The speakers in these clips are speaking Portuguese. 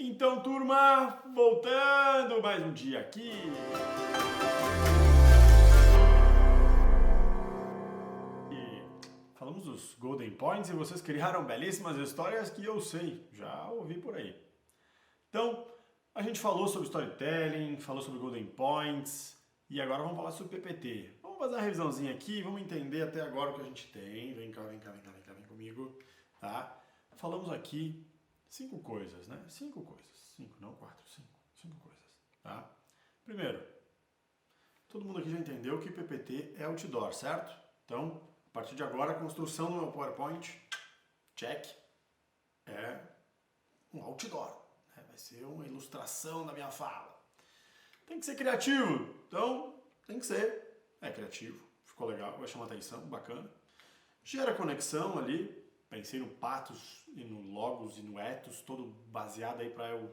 Então, turma, voltando mais um dia aqui. E falamos dos Golden Points e vocês criaram belíssimas histórias que eu sei, já ouvi por aí. Então, a gente falou sobre storytelling, falou sobre Golden Points e agora vamos falar sobre PPT. Vamos fazer uma revisãozinha aqui, vamos entender até agora o que a gente tem. Vem cá, vem comigo, tá? Falamos aqui 5 coisas, né? 5 coisas. 5, não 4, 5. 5 coisas, tá? Primeiro, todo mundo aqui já entendeu que PPT é outdoor, certo? Então, a partir de agora, a construção do meu PowerPoint, check, é um outdoor. Né? Vai ser uma ilustração da minha fala. Tem que ser criativo. Então, tem que ser. É criativo. Ficou legal, vai chamar atenção, bacana. Gera conexão ali. Pensei no pathos e no logos e no ethos, todo baseado aí para eu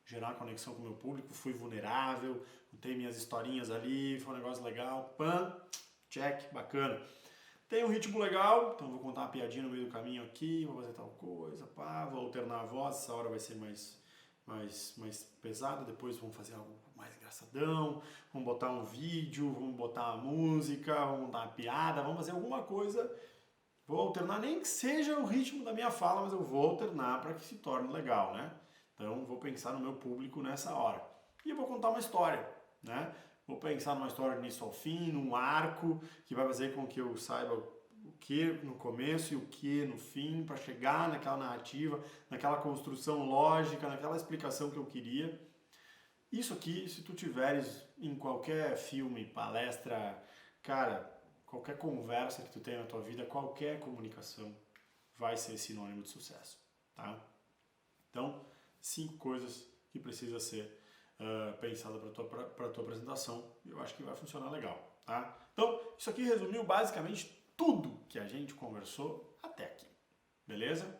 gerar uma conexão com o meu público. Fui vulnerável, contei minhas historinhas ali, foi um negócio legal. Pam, check, bacana. Tem um ritmo legal, então vou contar uma piadinha no meio do caminho aqui, vou fazer tal coisa, pá, vou alternar a voz, essa hora vai ser mais pesada, depois vamos fazer algo mais engraçadão, vamos botar um vídeo, vamos botar uma música, vamos dar uma piada, vamos fazer alguma coisa. Vou alternar, nem que seja o ritmo da minha fala, mas eu vou alternar para que se torne legal, né? Então, vou pensar no meu público nessa hora. E eu vou contar uma história, né? Vou pensar numa história de início ao fim, num arco, que vai fazer com que eu saiba o que no começo e o que no fim, para chegar naquela narrativa, naquela construção lógica, naquela explicação que eu queria. Isso aqui, se tu tiveres em qualquer filme, palestra, cara, qualquer conversa que tu tenha na tua vida, qualquer comunicação vai ser sinônimo de sucesso, tá? Então, 5 coisas que precisa ser pensada para a tua apresentação. Eu acho que vai funcionar legal, tá? Então, isso aqui resumiu basicamente tudo que a gente conversou até aqui, beleza?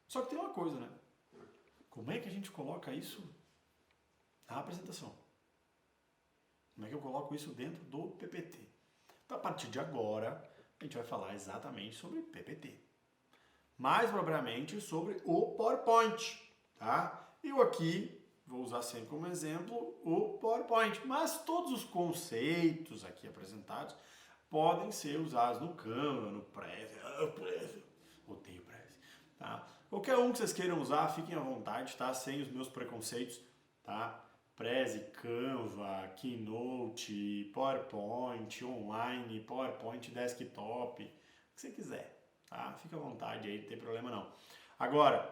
Só que tem uma coisa, né? Como é que a gente coloca isso na apresentação? Como é que eu coloco isso dentro do PPT? Então, a partir de agora, a gente vai falar exatamente sobre PPT. Mais propriamente sobre o PowerPoint, tá? Eu aqui vou usar sempre como exemplo o PowerPoint, mas todos os conceitos aqui apresentados podem ser usados no Canva, no Prezi. Odeio Prezi, tá? Qualquer um que vocês queiram usar, fiquem à vontade, tá? Sem os meus preconceitos, tá? Prezi, Canva, Keynote, PowerPoint, online, PowerPoint desktop, o que você quiser, tá? Fica à vontade aí, não tem problema não. Agora,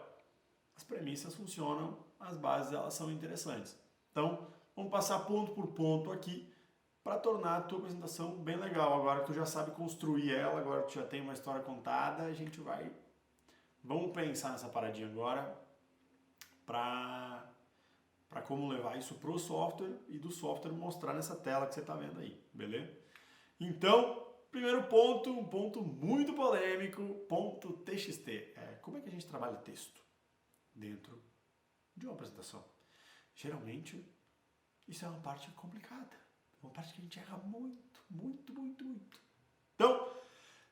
as premissas funcionam, as bases elas são interessantes. Então, vamos passar ponto por ponto aqui para tornar a tua apresentação bem legal. Agora que tu já sabe construir ela, agora que tu já tem uma história contada, a gente vai... Vamos pensar nessa paradinha agora para como levar isso pro software e do software mostrar nessa tela que você está vendo aí, beleza? Então, primeiro ponto, um ponto muito polêmico, ponto TXT. Como é que a gente trabalha texto dentro de uma apresentação? Geralmente, isso é uma parte complicada, uma parte que a gente erra muito. Então,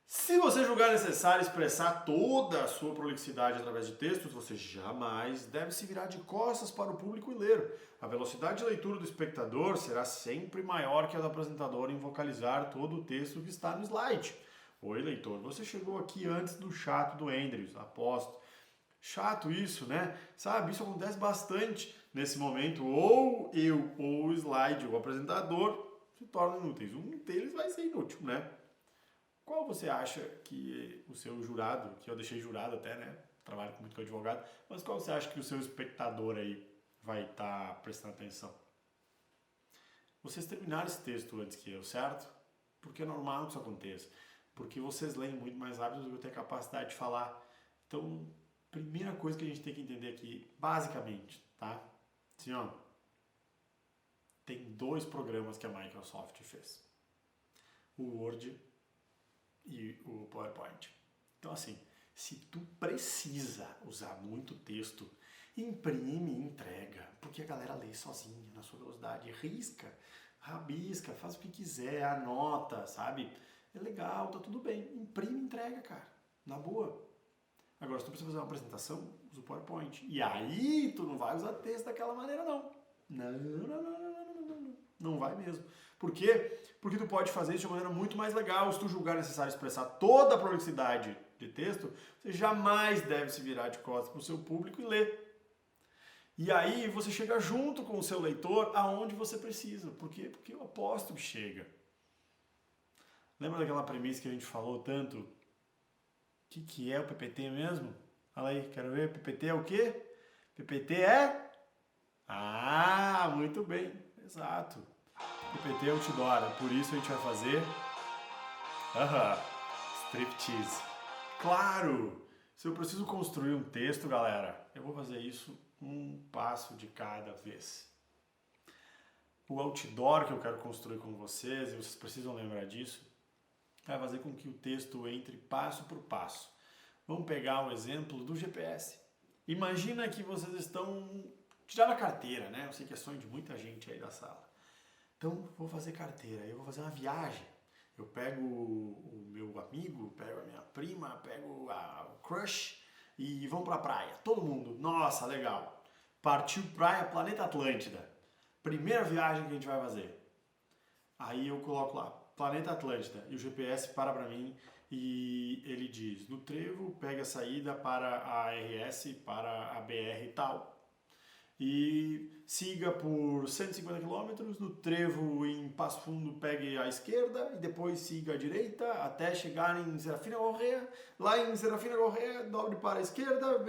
se você julgar necessário expressar toda a sua prolixidade através de textos, você jamais deve se virar de costas para o público e ler. A velocidade de leitura do espectador será sempre maior que a do apresentador em vocalizar todo o texto que está no slide. Oi, leitor, você chegou aqui antes do chato do Andrews, aposto. Chato isso, né? Sabe, isso acontece bastante nesse momento. Ou eu, ou o slide, ou o apresentador se tornam inúteis. Um deles vai ser inútil, né? Qual você acha que o seu jurado, que eu deixei jurado até, né? Trabalho muito com advogado, mas qual você acha que o seu espectador aí vai estar prestando atenção? Vocês terminaram esse texto antes que eu, certo? Porque é normal que isso aconteça. Porque vocês leem muito mais rápido do que eu tenho a capacidade de falar. Então, primeira coisa que a gente tem que entender aqui, basicamente, tá? Assim, ó, tem 2 programas que a Microsoft fez. O Word e o PowerPoint. Então, assim, se tu precisa usar muito texto, imprime e entrega, porque a galera lê sozinha, na sua velocidade, risca, rabisca, faz o que quiser, anota, sabe? É legal, tá tudo bem. Imprime e entrega, cara, na boa. Agora, se tu precisa fazer uma apresentação, usa o PowerPoint. E aí tu não vai usar texto daquela maneira, não. Não vai mesmo. Por quê? Porque tu pode fazer isso de uma maneira muito mais legal. Se tu julgar necessário expressar toda a prolixidade de texto, você jamais deve se virar de costas para o seu público e ler. E aí você chega junto com o seu leitor aonde você precisa. Por quê? Porque eu aposto que chega. Lembra daquela premissa que a gente falou tanto? O que é o PPT mesmo? Fala aí, quero ver. PPT é o quê? PPT é? Ah, muito bem. Exato. PPT é outdoor. Por isso a gente vai fazer... striptease. Claro! Se eu preciso construir um texto, galera, eu vou fazer isso um passo de cada vez. O outdoor que eu quero construir com vocês, e vocês precisam lembrar disso, vai fazer com que o texto entre passo por passo. Vamos pegar o exemplo do GPS. Imagina que vocês estão tirando a carteira, né? Eu sei que é sonho de muita gente aí da sala. Então, vou fazer carteira, eu vou fazer uma viagem. Eu pego o meu amigo, pego a minha prima, pego o crush e vamos pra praia. Todo mundo, nossa, legal. Partiu praia, Planeta Atlântida. Primeira viagem que a gente vai fazer. Aí eu coloco lá, Planeta Atlântida, e o GPS para mim e ele diz, no trevo pega a saída para a RS, para a BR e tal. E siga por 150 km, no trevo em Passo Fundo pegue à esquerda e depois siga à direita até chegar em Serafina Corrêa. Lá em Serafina Corrêa, dobre para a esquerda.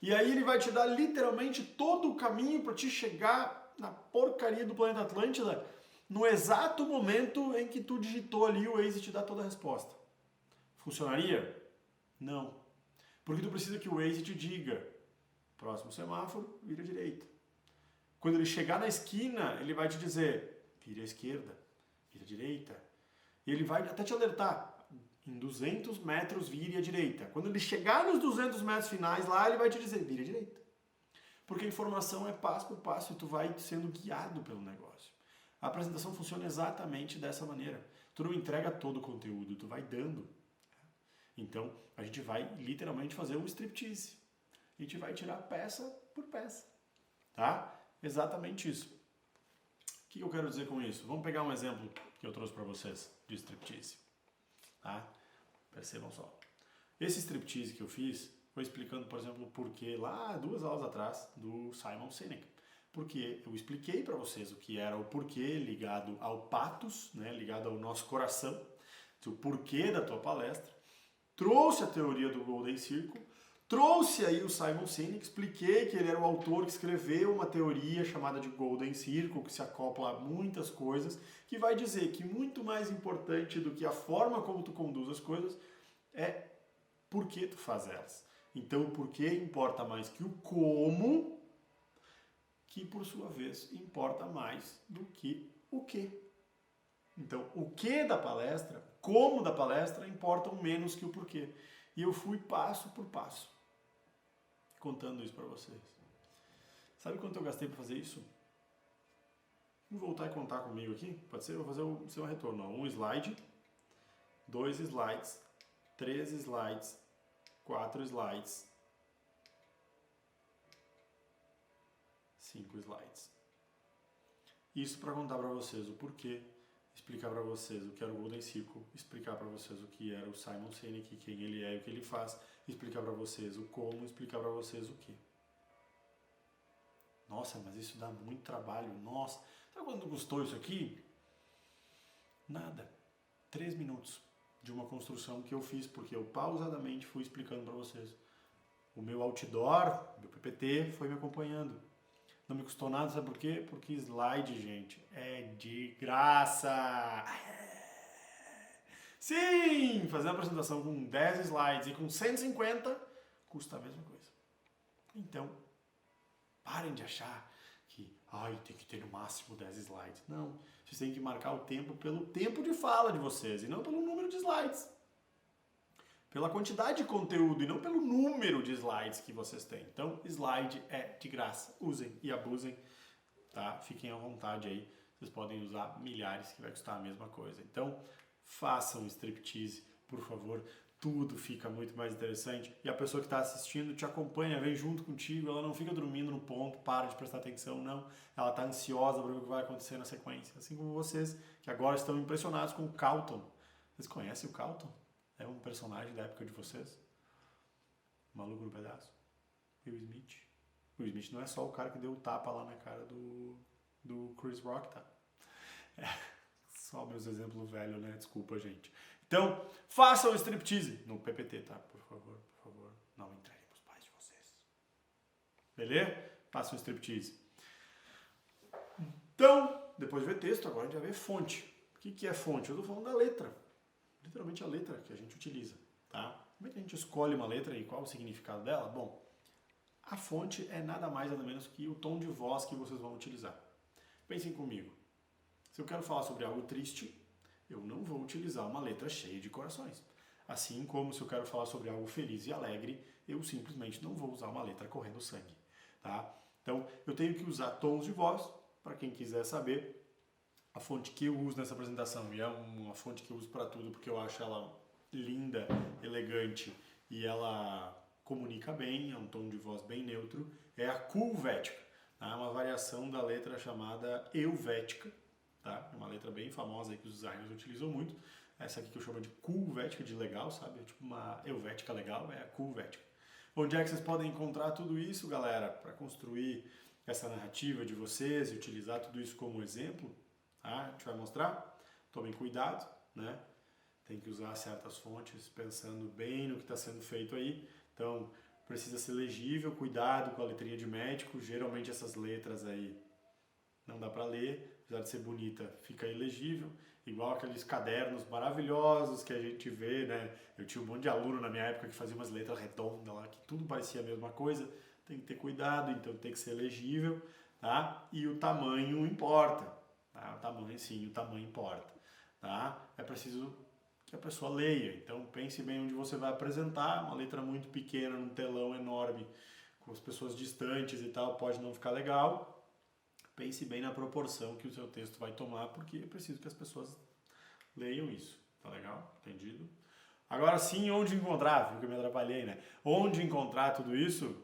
E aí ele vai te dar literalmente todo o caminho para te chegar na porcaria do planeta Atlântida no exato momento em que tu digitou ali o Waze te dá toda a resposta. Funcionaria? Não. Porque tu precisa que o Waze te diga próximo semáforo, vira à direita. Quando ele chegar na esquina, ele vai te dizer, vira à esquerda, vira à direita. E ele vai até te alertar, em 200 metros, vire à direita. Quando ele chegar nos 200 metros finais lá, ele vai te dizer, vira à direita. Porque a informação é passo por passo e tu vai sendo guiado pelo negócio. A apresentação funciona exatamente dessa maneira. Tu não entrega todo o conteúdo, tu vai dando. Então, a gente vai literalmente fazer um striptease. A gente vai tirar peça por peça, tá? Exatamente isso. O que eu quero dizer com isso? Vamos pegar um exemplo que eu trouxe para vocês de striptease, tá? Percebam só. Esse striptease que eu fiz foi explicando, por exemplo, o porquê lá 2 aulas atrás do Simon Sinek. Porque eu expliquei para vocês o que era o porquê ligado ao pathos, né? Ligado ao nosso coração, o porquê da tua palestra. Trouxe a teoria do Golden Circle. Trouxe aí o Simon Sinek, expliquei que ele era o autor que escreveu uma teoria chamada de Golden Circle, que se acopla a muitas coisas, que vai dizer que muito mais importante do que a forma como tu conduz as coisas é por que tu faz elas. Então o porquê importa mais que o como, que por sua vez importa mais do que o que. Então o que da palestra, como da palestra, importam menos que o porquê. E eu fui passo por passo contando isso para vocês. Sabe quanto eu gastei para fazer isso? Vamos voltar e contar comigo aqui? Pode ser? Eu vou fazer o seu retorno. 1 slide, 2 slides, 3 slides, 4 slides, 5 slides. Isso para contar para vocês o porquê, explicar para vocês o que era o Golden Circle, explicar para vocês o que era o Simon Sinek, quem ele é e o que ele faz, explicar para vocês o como, explicar para vocês o que. Nossa, mas isso dá muito trabalho. Nossa, sabe quanto custou isso aqui? Nada. 3 minutos de uma construção que eu fiz, porque eu pausadamente fui explicando para vocês. O meu outdoor, meu PPT, foi me acompanhando. Não me custou nada, sabe por quê? Porque slide, gente, é de graça. Sim, fazer uma apresentação com 10 slides e com 150 custa a mesma coisa. Então, parem de achar que tem que ter no máximo 10 slides. Não, vocês têm que marcar o tempo pelo tempo de fala de vocês e não pelo número de slides. Pela quantidade de conteúdo e não pelo número de slides que vocês têm. Então, slide é de graça. Usem e abusem, tá? Fiquem à vontade aí. Vocês podem usar milhares que vai custar a mesma coisa. Então, façam striptease, por favor. tudo fica muito mais interessante e a pessoa que está assistindo te acompanha, vem junto contigo, ela não fica dormindo no ponto, para de prestar atenção, não. Ela está ansiosa para ver o que vai acontecer na sequência. Assim como vocês, que agora estão impressionados com o Carlton. Vocês conhecem o Carlton? É um personagem da época de vocês? Maluco no pedaço? Will Smith. Will Smith não é só o cara que deu o tapa lá na cara do Chris Rock, tá? Só meus exemplos velhos, né? Desculpa, gente. Então, façam o striptease no PPT, tá? Por favor, não entreguem pros pais de vocês. Beleza? Façam o striptease. Então, depois de ver texto, agora a gente vai ver fonte. O que é fonte? Eu tô falando da letra. Literalmente a letra que a gente utiliza, tá? Como é que a gente escolhe uma letra e qual o significado dela? Bom, a fonte é nada mais nada menos que o tom de voz que vocês vão utilizar. Pensem comigo. Se eu quero falar sobre algo triste, eu não vou utilizar uma letra cheia de corações. Assim como se eu quero falar sobre algo feliz e alegre, eu simplesmente não vou usar uma letra correndo sangue, tá? Então, eu tenho que usar tons de voz, para quem quiser saber. A fonte que eu uso nessa apresentação, e é uma fonte que eu uso para tudo, porque eu acho ela linda, elegante e ela comunica bem, é um tom de voz bem neutro, é a Helvética, tá? É uma variação da letra chamada Helvética, tá? É uma letra bem famosa aí que os designers utilizam muito. Essa aqui que eu chamo de Helvética, de legal, sabe? É tipo uma Helvética legal, é a Helvética. Onde é que vocês podem encontrar tudo isso, galera, para construir essa narrativa de vocês e utilizar tudo isso como exemplo? Tá? A gente vai mostrar. Tomem cuidado, né? Tem que usar certas fontes pensando bem no que está sendo feito aí. Então, precisa ser legível, cuidado com a letrinha de médico. Geralmente essas letras aí não dá para ler, apesar de ser bonita, fica ilegível. Igual aqueles cadernos maravilhosos que a gente vê, né? Eu tinha um monte de aluno na minha época que fazia umas letras redondas lá, que tudo parecia a mesma coisa. Tem que ter cuidado, então tem que ser legível, tá? E o tamanho importa, tá? O tamanho importa, tá? É preciso que a pessoa leia, então pense bem onde você vai apresentar. Uma letra muito pequena num telão enorme, com as pessoas distantes e tal, pode não ficar legal. Pense bem na proporção que o seu texto vai tomar, porque é preciso que as pessoas leiam isso. Tá legal? Entendido? Agora sim, onde encontrar? Viu que eu me atrapalhei, né? Onde encontrar tudo isso?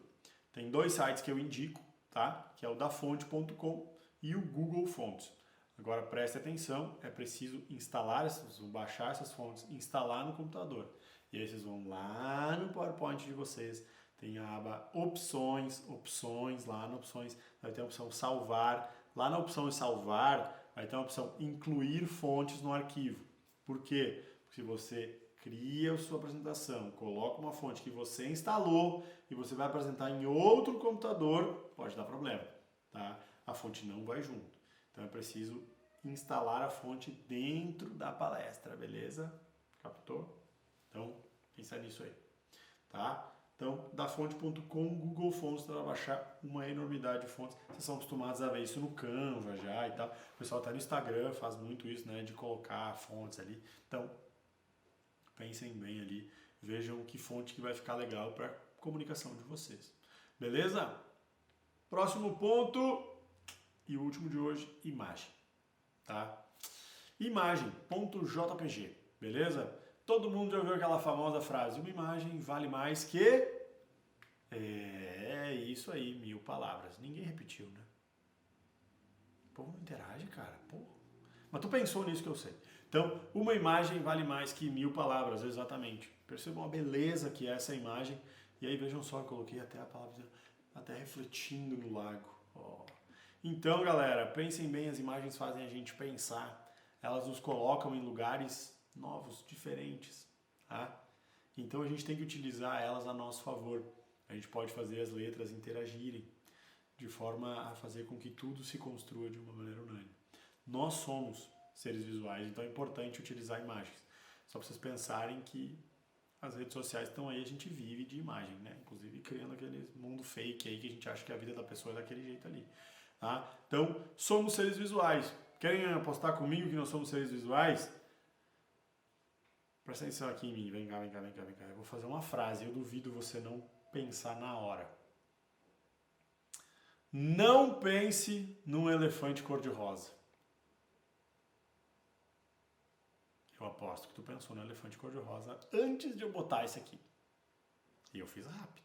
Tem 2 sites que eu indico, tá? Que é o dafonte.com e o Google Fonts. Agora preste atenção, é preciso instalar baixar essas fontes, instalar no computador. E aí vocês vão lá no PowerPoint de vocês, tem a aba opções, lá na opções vai ter a opção salvar, lá na opção de salvar vai ter a opção incluir fontes no arquivo. Por quê? Porque se você cria a sua apresentação, coloca uma fonte que você instalou e você vai apresentar em outro computador, pode dar problema, tá? A fonte não vai junto. Então é preciso instalar a fonte dentro da palestra, beleza? Captou? Então, pensa nisso aí, tá? Então, dafonte.com, Google Fonts, para baixar uma enormidade de fontes. Vocês são acostumados a ver isso no Canva já e tal. O pessoal até no Instagram faz muito isso, né? De colocar fontes ali. Então, pensem bem ali, vejam que fonte que vai ficar legal para a comunicação de vocês. Beleza? Próximo ponto e o último de hoje, imagem. Tá? Imagem.jpg, beleza? Todo mundo já ouviu aquela famosa frase, uma imagem vale mais que... É isso aí, 1000 palavras. Ninguém repetiu, né? O povo não interage, cara. Pô. Mas tu pensou nisso que eu sei. Então, uma imagem vale mais que 1000 palavras, exatamente. Percebam a beleza que é essa imagem. E aí, vejam só, eu coloquei até a palavra, até refletindo no lago. Oh. Então, galera, pensem bem, as imagens fazem a gente pensar. Elas nos colocam em lugares novos, diferentes, tá? Então a gente tem que utilizar elas a nosso favor. A gente pode fazer as letras interagirem de forma a fazer com que tudo se construa de uma maneira unânime. Nós somos seres visuais, então é importante utilizar imagens. Só para vocês pensarem que as redes sociais estão aí, a gente vive de imagem, né? Inclusive criando aquele mundo fake aí que a gente acha que a vida da pessoa é daquele jeito ali. Tá? Então, somos seres visuais. Querem apostar comigo que nós somos seres visuais? Presta atenção aqui em mim, vem cá. Eu vou fazer uma frase, eu duvido você não pensar na hora. Não pense num elefante cor-de-rosa. aposto que tu pensou no elefante cor-de-rosa antes de eu botar esse aqui. E eu fiz rápido.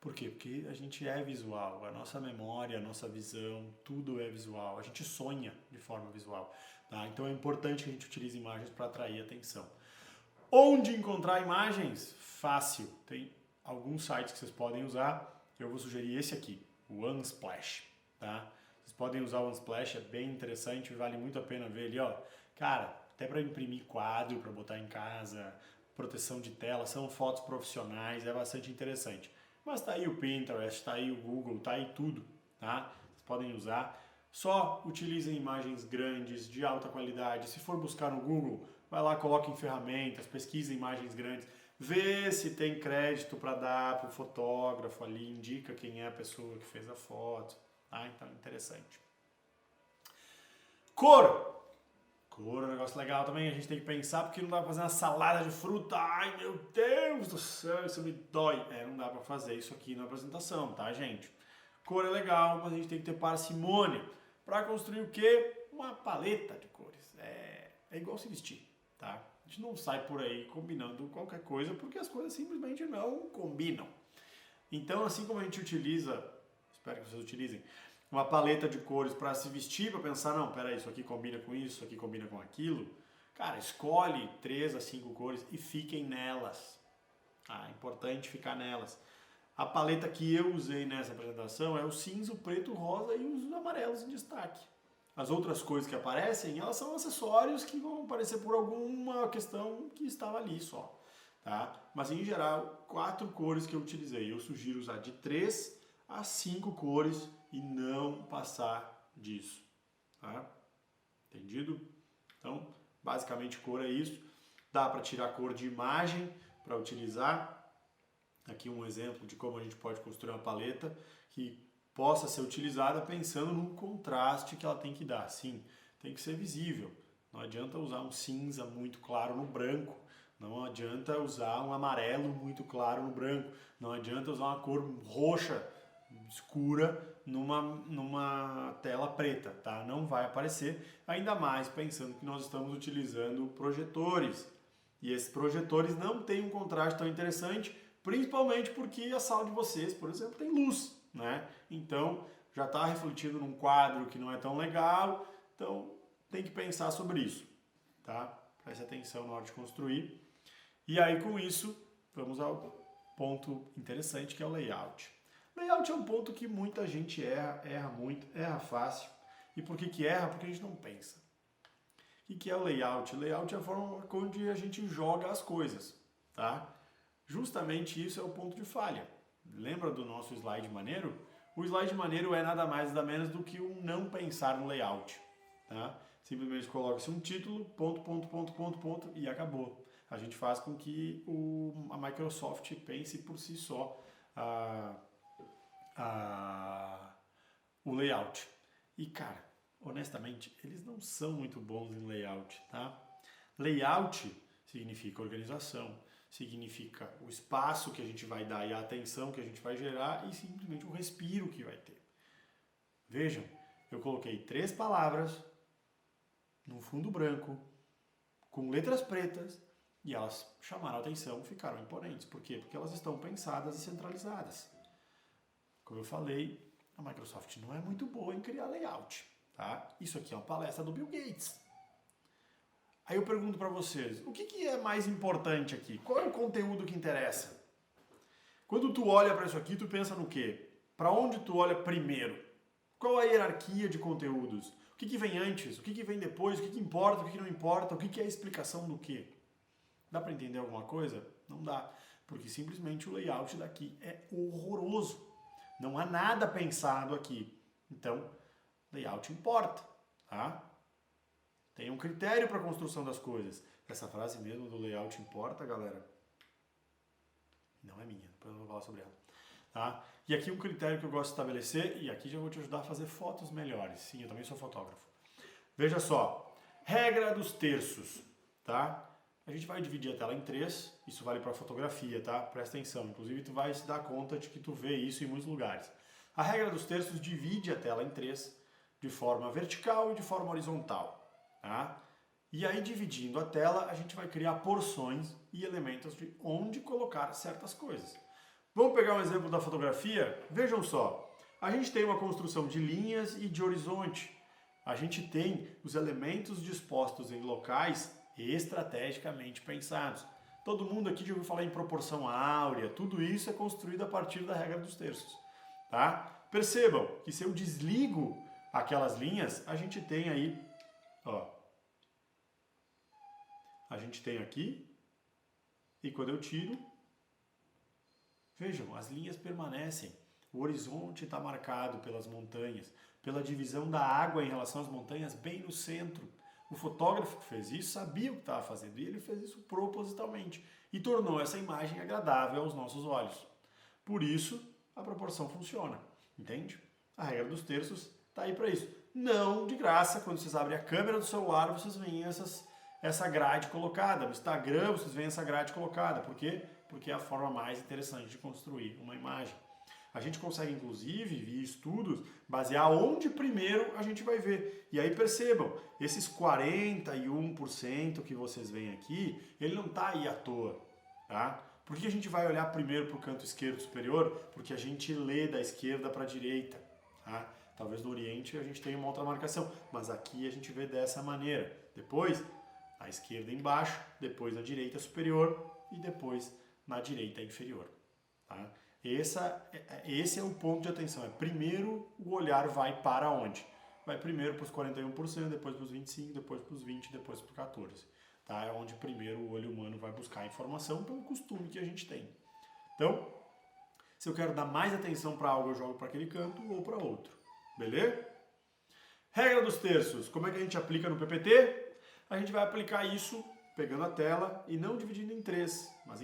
Por quê? Porque a gente é visual, a nossa memória, a nossa visão, tudo é visual. A gente sonha de forma visual. Tá? Então é importante que a gente utilize imagens para atrair atenção. Onde encontrar imagens? Fácil. Tem alguns sites que vocês podem usar. Eu vou sugerir esse aqui, o Unsplash. Tá? Vocês podem usar o Unsplash, é bem interessante, vale muito a pena ver ali. Ó. Cara, até para imprimir quadro, para botar em casa, proteção de tela, são fotos profissionais, é bastante interessante. Mas tá aí o Pinterest, tá aí o Google, tá aí tudo, tá? Vocês podem usar. Só utilizem imagens grandes, de alta qualidade. Se for buscar no Google, vai lá, coloque em ferramentas, pesquise imagens grandes, vê se tem crédito para dar para o fotógrafo ali, indica quem é a pessoa que fez a foto, tá? Então é interessante. Cor! Cor é um negócio legal também, a gente tem que pensar, porque não dá pra fazer uma salada de fruta. Ai, meu Deus do céu, isso me dói. Não dá pra fazer isso aqui na apresentação, tá, gente? Cor é legal, mas a gente tem que ter parcimônia. Pra construir o quê? Uma paleta de cores. É igual se vestir, tá? A gente não sai por aí combinando qualquer coisa, porque as coisas simplesmente não combinam. Então, assim como a gente utiliza, espero que vocês utilizem, uma paleta de cores para se vestir, para pensar, não, peraí, isso aqui combina com isso aqui combina com aquilo. Cara, escolhe 3 a 5 cores e fiquem nelas. É importante ficar nelas. A paleta que eu usei nessa apresentação é o cinza, o preto, o rosa e os amarelos em destaque. As outras cores que aparecem, elas são acessórios que vão aparecer por alguma questão que estava ali só. Tá? Mas em geral, 4 cores que eu utilizei. Eu sugiro usar de 3 a 5 cores e não passar disso, tá? Entendido? Então, basicamente cor é isso. Dá para tirar cor de imagem para utilizar. Aqui um exemplo de como a gente pode construir uma paleta que possa ser utilizada pensando no contraste que ela tem que dar. Sim, tem que ser visível. Não adianta usar um cinza muito claro no branco. Não adianta usar um amarelo muito claro no branco. Não adianta usar uma cor roxa escura numa tela preta, tá? Não vai aparecer, ainda mais pensando que nós estamos utilizando projetores. E esses projetores não têm um contraste tão interessante, principalmente porque a sala de vocês, por exemplo, tem luz, né? Então, já está refletindo num quadro que não é tão legal, então tem que pensar sobre isso, tá? Preste atenção na hora de construir. E aí, com isso, vamos ao ponto interessante que é o layout. Layout é um ponto que muita gente erra muito, erra fácil. E por que erra? Porque a gente não pensa. O que é o layout? O layout é a forma onde a gente joga as coisas, tá? Justamente isso é o ponto de falha. Lembra do nosso slide maneiro? O slide maneiro é nada mais nada menos do que um não pensar no layout, tá? Simplesmente coloca-se um título, ponto, e acabou. A gente faz com que a Microsoft pense por si só o layout. E, cara, honestamente, eles não são muito bons em layout, tá? Layout significa organização, significa o espaço que a gente vai dar e a atenção que a gente vai gerar e simplesmente o respiro que vai ter. Vejam, eu coloquei 3 palavras num fundo branco, com letras pretas, e elas chamaram a atenção, ficaram imponentes. Por quê? Porque elas estão pensadas e centralizadas. Como eu falei, a Microsoft não é muito boa em criar layout, tá? Isso aqui é uma palestra do Bill Gates. Aí eu pergunto para vocês, o que é mais importante aqui? Qual é o conteúdo que interessa? Quando tu olha para isso aqui, tu pensa no quê? Para onde tu olha primeiro? Qual é a hierarquia de conteúdos? O que vem antes? O que vem depois? O que importa? O que não importa? O que é a explicação do quê? Dá para entender alguma coisa? Não dá, porque simplesmente o layout daqui é horroroso. Não há nada pensado aqui. Então, layout importa, tá? Tem um critério para a construção das coisas. Essa frase mesmo do layout importa, galera, não é minha, depois eu vou falar sobre ela. Tá? E aqui um critério que eu gosto de estabelecer, e aqui já vou te ajudar a fazer fotos melhores. Sim, eu também sou fotógrafo. Veja só, regra dos terços, tá? A gente vai dividir a tela em 3, isso vale para fotografia, tá? Presta atenção, inclusive tu vai se dar conta de que tu vê isso em muitos lugares. A regra dos terços divide a tela em 3, de forma vertical e de forma horizontal, tá? E aí, dividindo a tela, a gente vai criar porções e elementos de onde colocar certas coisas. Vamos pegar um exemplo da fotografia? Vejam só, a gente tem uma construção de linhas e de horizonte. A gente tem os elementos dispostos em locais estrategicamente pensados. Todo mundo aqui já ouviu falar em proporção áurea, tudo isso é construído a partir da regra dos terços. Tá? Percebam que se eu desligo aquelas linhas, a gente tem aí, ó, a gente tem aqui, e quando eu tiro, vejam, as linhas permanecem. O horizonte está marcado pelas montanhas, pela divisão da água em relação às montanhas bem no centro. O fotógrafo que fez isso sabia o que estava fazendo e ele fez isso propositalmente e tornou essa imagem agradável aos nossos olhos. Por isso, a proporção funciona, entende? A regra dos terços está aí para isso. Não de graça, quando vocês abrem a câmera do celular, vocês veem essa grade colocada. No Instagram, vocês veem essa grade colocada. Por quê? Porque é a forma mais interessante de construir uma imagem. A gente consegue, inclusive, via estudos, basear onde primeiro a gente vai ver. E aí percebam, esses 41% que vocês veem aqui, ele não está aí à toa. Tá? Por que a gente vai olhar primeiro para o canto esquerdo superior? Porque a gente lê da esquerda para a direita. Tá? Talvez no Oriente a gente tenha uma outra marcação, mas aqui a gente vê dessa maneira. Depois, a esquerda embaixo, depois a direita superior e depois na direita inferior. Tá? Esse é o ponto de atenção. Primeiro o olhar vai para onde? Vai primeiro para os 41%, depois para os 25%, depois para os 20%, depois para os 14%. Tá? É onde primeiro o olho humano vai buscar a informação pelo costume que a gente tem. Então, se eu quero dar mais atenção para algo, eu jogo para aquele canto ou para outro. Beleza? Regra dos terços. Como é que a gente aplica no PPT? A gente vai aplicar isso pegando a tela e não dividindo em 3, mas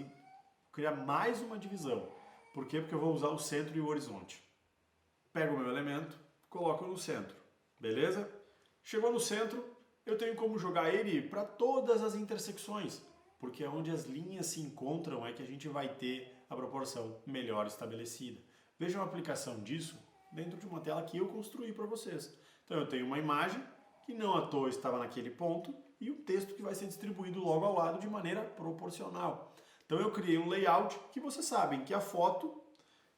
criar mais uma divisão. Por quê? Porque eu vou usar o centro e o horizonte. Pego o meu elemento, coloco no centro. Beleza? Chegou no centro, eu tenho como jogar ele para todas as intersecções. Porque é onde as linhas se encontram é que a gente vai ter a proporção melhor estabelecida. Vejam a aplicação disso dentro de uma tela que eu construí para vocês. Então eu tenho uma imagem que não à toa estava naquele ponto e um texto que vai ser distribuído logo ao lado de maneira proporcional. Então eu criei um layout que vocês sabem que a foto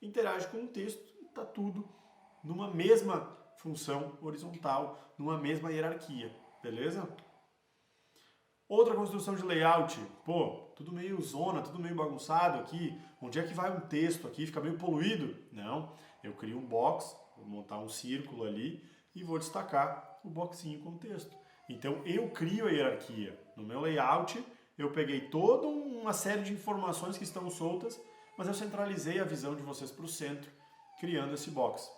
interage com o texto e está tudo numa mesma função horizontal, numa mesma hierarquia, beleza? Outra construção de layout, tudo meio zona, tudo meio bagunçado aqui, onde é que vai um texto aqui, fica meio poluído? Não, eu crio um box, vou montar um círculo ali e vou destacar o boxinho com o texto. Então eu crio a hierarquia. No meu layout eu peguei toda uma série de informações que estão soltas, mas eu centralizei a visão de vocês para o centro, criando esse box.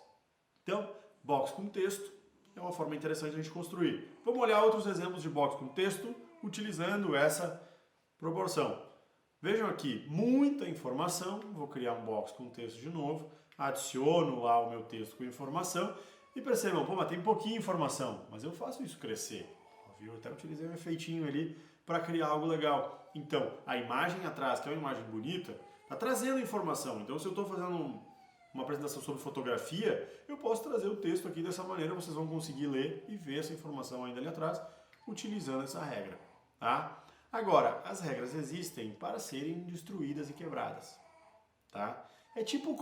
Então, box com texto é uma forma interessante de a gente construir. Vamos olhar outros exemplos de box com texto utilizando essa proporção. Vejam aqui, muita informação, vou criar um box com texto de novo, adiciono lá o meu texto com informação e percebam, mas tem pouquinha informação, mas eu faço isso crescer. Eu até utilizei um efeitinho ali para criar algo legal. Então, a imagem atrás, que é uma imagem bonita, está trazendo informação. Então, se eu estou fazendo uma apresentação sobre fotografia, eu posso trazer o texto aqui dessa maneira, vocês vão conseguir ler e ver essa informação ainda ali atrás, utilizando essa regra. Tá? Agora, as regras existem para serem destruídas e quebradas. Tá? É tipo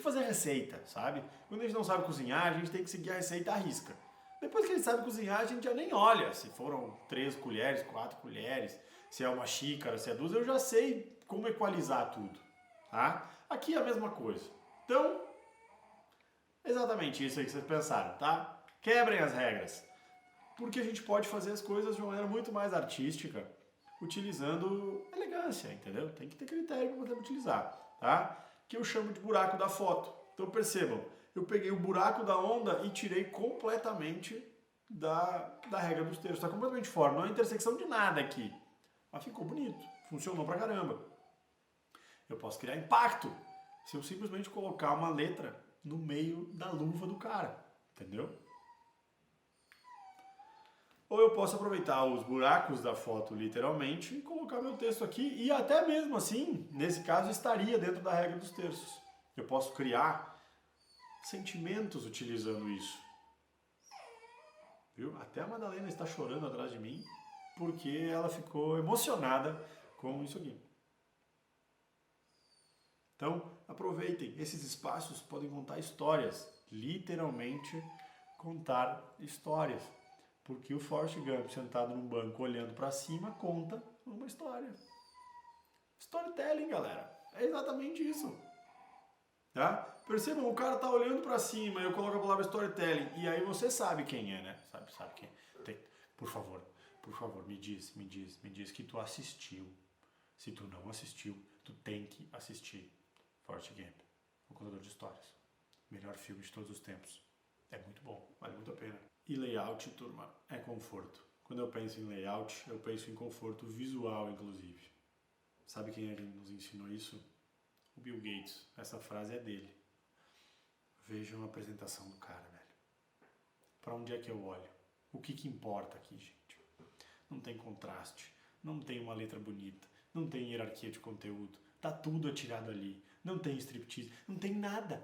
fazer receita, sabe? Quando a gente não sabe cozinhar, a gente tem que seguir a receita à risca. Depois que a gente sabe cozinhar, a gente já nem olha se foram 3 colheres, 4 colheres, se é uma xícara, se é 2, eu já sei como equalizar tudo. Tá? Aqui é a mesma coisa. Então, exatamente isso aí que vocês pensaram, tá? Quebrem as regras. Porque a gente pode fazer as coisas de uma maneira muito mais artística, utilizando elegância, entendeu? Tem que ter critério para poder utilizar, tá? Que eu chamo de buraco da foto. Então percebam, eu peguei o buraco da onda e tirei completamente da regra dos terços. Está completamente fora, não é intersecção de nada aqui. Mas ficou bonito, funcionou pra caramba. Eu posso criar impacto se eu simplesmente colocar uma letra no meio da luva do cara, entendeu? Ou eu posso aproveitar os buracos da foto literalmente e colocar meu texto aqui e até mesmo assim, nesse caso, estaria dentro da regra dos terços. Eu posso criar sentimentos utilizando isso. viu? Até a Madalena está chorando atrás de mim porque ela ficou emocionada com isso aqui. Então, aproveitem. Esses espaços podem contar histórias. Literalmente, contar histórias. Porque o Forrest Gump, sentado num banco, olhando para cima, conta uma história. Storytelling, galera. É exatamente isso. Tá? Percebam, o cara tá olhando para cima, eu coloco a palavra storytelling. E aí você sabe quem é, né? Sabe quem é. Por favor, me diz que tu assistiu. Se tu não assistiu, tu tem que assistir Forrest Gump, o contador de histórias. Melhor filme de todos os tempos. É muito bom, vale muito a pena. E layout, turma, é conforto. Quando eu penso em layout, eu penso em conforto visual, inclusive. Sabe quem é que nos ensinou isso? O Bill Gates. Essa frase é dele. Vejam a apresentação do cara, velho. Para onde é que eu olho? O que importa aqui, gente? Não tem contraste, não tem uma letra bonita, não tem hierarquia de conteúdo, tá tudo atirado ali, não tem striptease, não tem nada.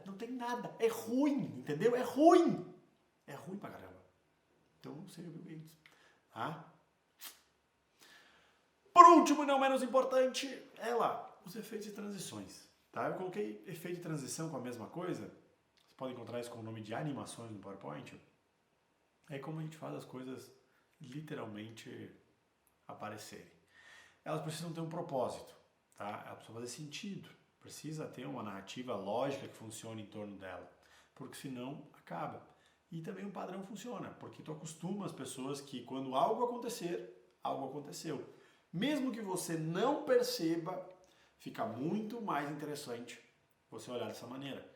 É ruim, entendeu? É ruim pra caramba. Então não seja Bill Gates. Tá? Por último, e não menos importante, é lá, os efeitos e transições. Tá? Eu coloquei efeito e transição com a mesma coisa. Você pode encontrar isso com o nome de animações no PowerPoint. É como a gente faz as coisas literalmente aparecerem. Elas precisam ter um propósito, tá? Elas precisam fazer sentido. Precisa ter uma narrativa lógica que funcione em torno dela, porque senão acaba. E também o padrão funciona, porque tu acostuma as pessoas que quando algo acontecer, algo aconteceu. Mesmo que você não perceba, fica muito mais interessante você olhar dessa maneira.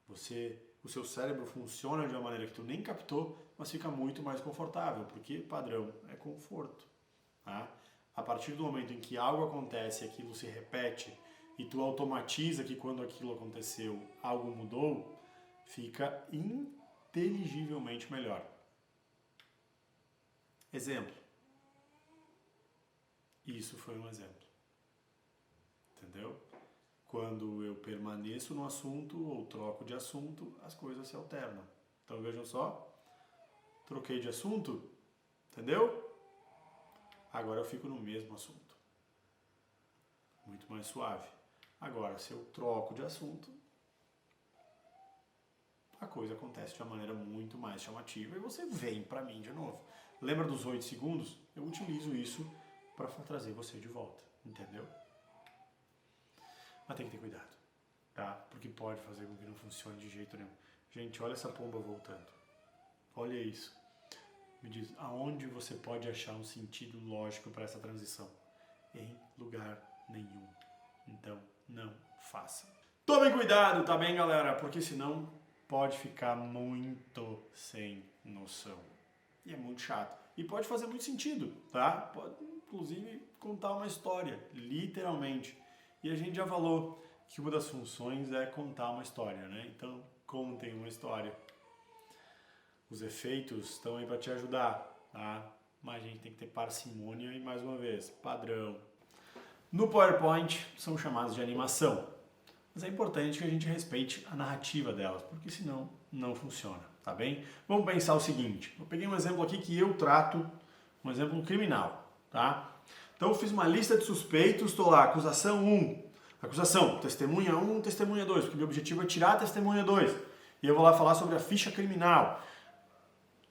O seu cérebro funciona de uma maneira que tu nem captou, mas fica muito mais confortável, porque padrão é conforto. Tá? A partir do momento em que algo acontece, aquilo se repete, e tu automatiza que quando aquilo aconteceu, algo mudou, fica inteligivelmente melhor. Exemplo. Isso foi um exemplo. Entendeu? Quando eu permaneço no assunto ou troco de assunto, as coisas se alternam. Então vejam só, troquei de assunto, entendeu? Agora eu fico no mesmo assunto. Muito mais suave. Agora, se eu troco de assunto, a coisa acontece de uma maneira muito mais chamativa e você vem pra mim de novo. Lembra dos 8 segundos? Eu utilizo isso para trazer você de volta, entendeu? Mas tem que ter cuidado, tá? Porque pode fazer com que não funcione de jeito nenhum. Gente, olha essa pomba voltando. Olha isso. Me diz, aonde você pode achar um sentido lógico para essa transição? Em lugar nenhum. Então, não faça. Tomem cuidado, tá bem, galera? Porque senão pode ficar muito sem noção. E é muito chato. E pode fazer muito sentido, tá? Pode, inclusive, contar uma história, literalmente. E a gente já falou que uma das funções é contar uma história, né? Então, contem uma história. Os efeitos estão aí para te ajudar, tá? Mas a gente tem que ter parcimônia e, mais uma vez, padrão. No PowerPoint, são chamados de animação. Mas é importante que a gente respeite a narrativa delas, porque senão não funciona, tá bem? Vamos pensar o seguinte. Eu peguei um exemplo aqui que eu trato, um exemplo criminal, tá? Então eu fiz uma lista de suspeitos, estou lá, acusação 1, acusação, testemunha 1, testemunha 2, porque meu objetivo é tirar a testemunha 2. E eu vou lá falar sobre a ficha criminal.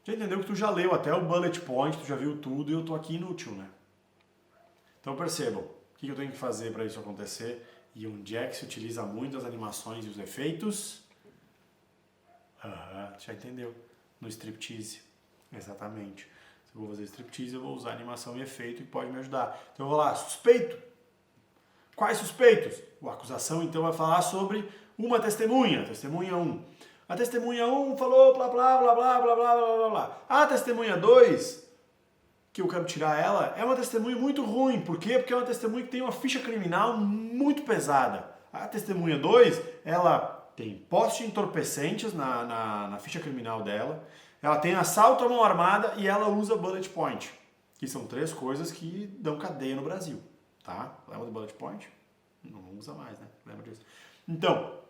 Já entendeu que tu já leu até o bullet point, tu já viu tudo e eu tô aqui inútil, né? Então percebam, o que eu tenho que fazer para isso acontecer e onde é que se utiliza muito as animações e os efeitos? Já entendeu. No striptease, exatamente. Se eu vou fazer striptease, eu vou usar animação e efeito que pode me ajudar. Então eu vou lá, suspeito. Quais suspeitos? A acusação então vai falar sobre uma testemunha, testemunha 1. A testemunha 1 falou blá blá blá blá blá blá blá blá blá. A testemunha 2, que eu quero tirar ela, é uma testemunha muito ruim. Por quê? Porque é uma testemunha que tem uma ficha criminal muito pesada. A testemunha 2, ela tem posse de entorpecentes na ficha criminal dela, ela tem assalto à mão armada e ela usa bullet point, que são 3 coisas que dão cadeia no Brasil, tá? Lembra do bullet point? Não usa mais, né? Lembra disso? Então,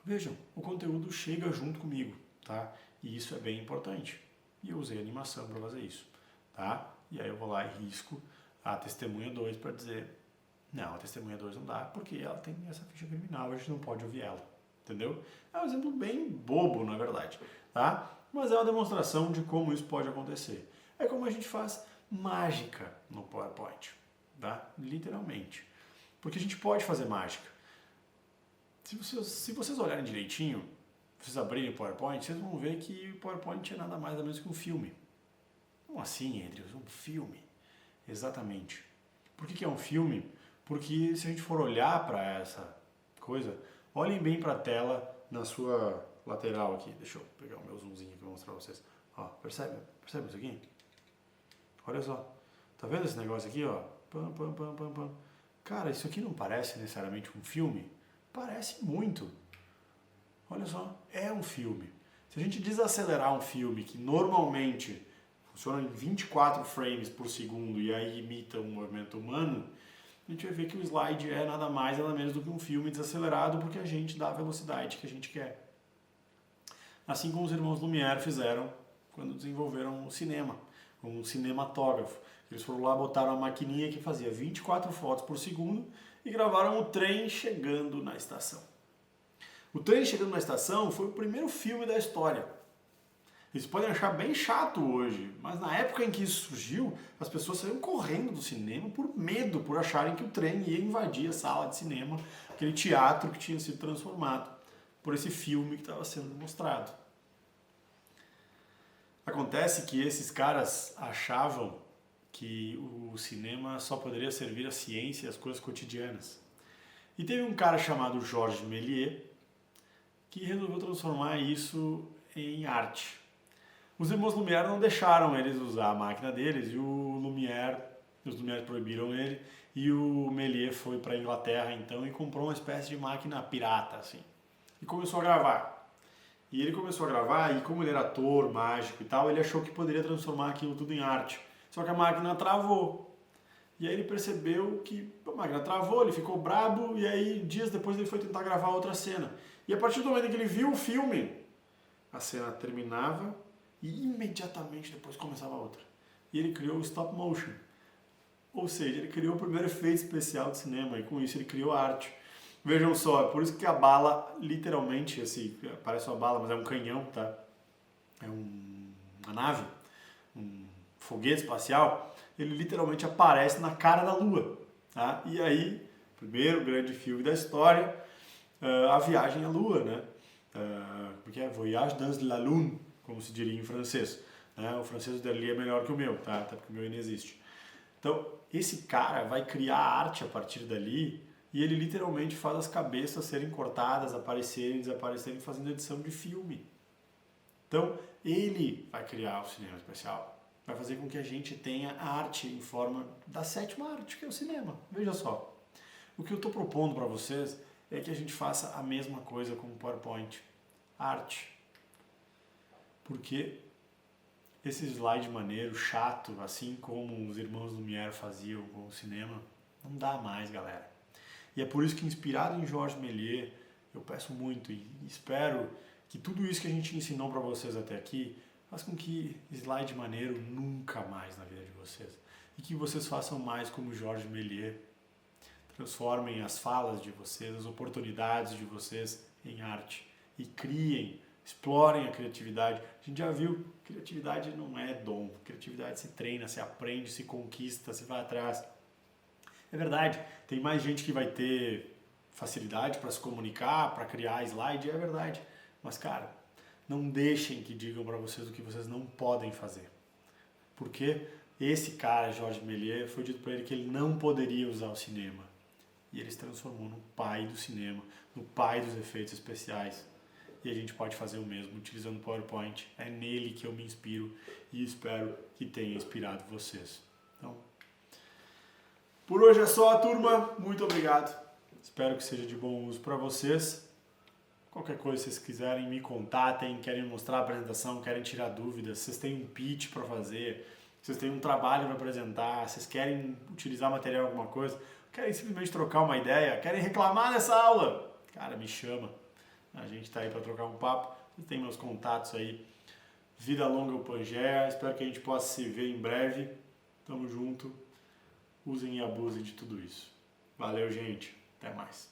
vejam, o conteúdo chega junto comigo, tá? E isso é bem importante. e eu usei animação para fazer isso, tá? E aí eu vou lá e risco a testemunha 2 para dizer, não, a testemunha 2 não dá, porque ela tem essa ficha criminal, a gente não pode ouvir ela, entendeu? É um exemplo bem bobo, na verdade, tá? Mas é uma demonstração de como isso pode acontecer. É como a gente faz mágica no PowerPoint, tá? Literalmente. Porque a gente pode fazer mágica. Se vocês olharem direitinho, vocês abrirem o PowerPoint, vocês vão ver que o PowerPoint é nada mais ou menos que um filme. Como assim, Andrews? Um filme? Exatamente. Por que é um filme? Porque se a gente for olhar para essa coisa, olhem bem para a tela na sua lateral aqui. Deixa eu pegar o meu zoomzinho aqui e mostrar para vocês. Ó, percebe isso aqui? Olha só. Tá vendo esse negócio aqui, ó? Pam, pam, pam, pam, pam. Cara, isso aqui não parece necessariamente um filme? Parece muito. Olha só, é um filme. Se a gente desacelerar um filme que normalmente funciona em 24 frames por segundo e aí imita um movimento humano, a gente vai ver que o slide é nada mais, nada menos do que um filme desacelerado porque a gente dá a velocidade que a gente quer. Assim como os irmãos Lumière fizeram quando desenvolveram o cinema, como um cinematógrafo. Eles foram lá, botaram uma maquininha que fazia 24 fotos por segundo e gravaram o trem chegando na estação. O Trem Chegando na Estação foi o primeiro filme da história. Eles podem achar bem chato hoje, mas na época em que isso surgiu, as pessoas saíram correndo do cinema por medo, por acharem que o trem ia invadir a sala de cinema, aquele teatro que tinha sido transformado por esse filme que estava sendo mostrado. Acontece que esses caras achavam que o cinema só poderia servir à ciência e às coisas cotidianas. E teve um cara chamado Georges Méliès que resolveu transformar isso em arte. Os irmãos Lumière não deixaram eles usar a máquina deles e os Lumière proibiram ele e o Méliès foi para a Inglaterra então e comprou uma espécie de máquina pirata assim e começou a gravar. E ele começou a gravar e como ele era ator, mágico e tal, ele achou que poderia transformar aquilo tudo em arte. Só que a máquina travou. E aí ele percebeu que a máquina travou, ele ficou brabo e aí dias depois ele foi tentar gravar outra cena. E a partir do momento que ele viu o filme, a cena terminava e imediatamente depois começava a outra. E ele criou o stop motion. Ou seja, ele criou o primeiro efeito especial de cinema e com isso ele criou a arte. Vejam só, é por isso que a bala, literalmente, assim, parece uma bala, mas é um canhão, tá? É uma nave, um foguete espacial, ele literalmente aparece na cara da Lua. Tá? E aí, primeiro grande filme da história, a viagem à Lua, né? Porque é Voyage dans la Lune, como se diria em francês. Né? O francês dele é melhor que o meu, tá? Até porque o meu ainda existe. Então, esse cara vai criar arte a partir dali e ele literalmente faz as cabeças serem cortadas, aparecerem, desaparecerem, fazendo edição de filme. Então, ele vai criar o cinema especial. Vai fazer com que a gente tenha arte em forma da sétima arte, que é o cinema. Veja só. O que eu estou propondo para vocês é que a gente faça a mesma coisa com o PowerPoint. Arte. Porque esse slide maneiro, chato, assim como os irmãos Lumière faziam com o cinema, não dá mais, galera. E é por isso que, inspirado em Georges Méliès, eu peço muito e espero que tudo isso que a gente ensinou para vocês até aqui faz com que slide maneiro nunca mais na vida de vocês. E que vocês façam mais como Georges Méliès. Transformem as falas de vocês, as oportunidades de vocês em arte. E criem, explorem a criatividade. A gente já viu, criatividade não é dom. Criatividade se treina, se aprende, se conquista, se vai atrás. É verdade, tem mais gente que vai ter facilidade para se comunicar, para criar slide, é verdade. Mas, cara, não deixem que digam para vocês o que vocês não podem fazer. Porque esse cara, Georges Méliès, foi dito para ele que ele não poderia usar o cinema. E ele se transformou no pai do cinema, no pai dos efeitos especiais. E a gente pode fazer o mesmo utilizando o PowerPoint. É nele que eu me inspiro e espero que tenha inspirado vocês. Então, por hoje é só, turma. Muito obrigado. Espero que seja de bom uso para vocês. Qualquer coisa, se vocês quiserem, me contatem, querem mostrar a apresentação, querem tirar dúvidas, vocês têm um pitch para fazer, vocês têm um trabalho para apresentar, vocês querem utilizar material alguma coisa, querem simplesmente trocar uma ideia, querem reclamar dessa aula, cara, me chama. A gente está aí para trocar um papo, vocês têm meus contatos aí. Vida longa ao Pangea. Espero que a gente possa se ver em breve. Tamo junto. Usem e abusem de tudo isso. Valeu, gente. Até mais.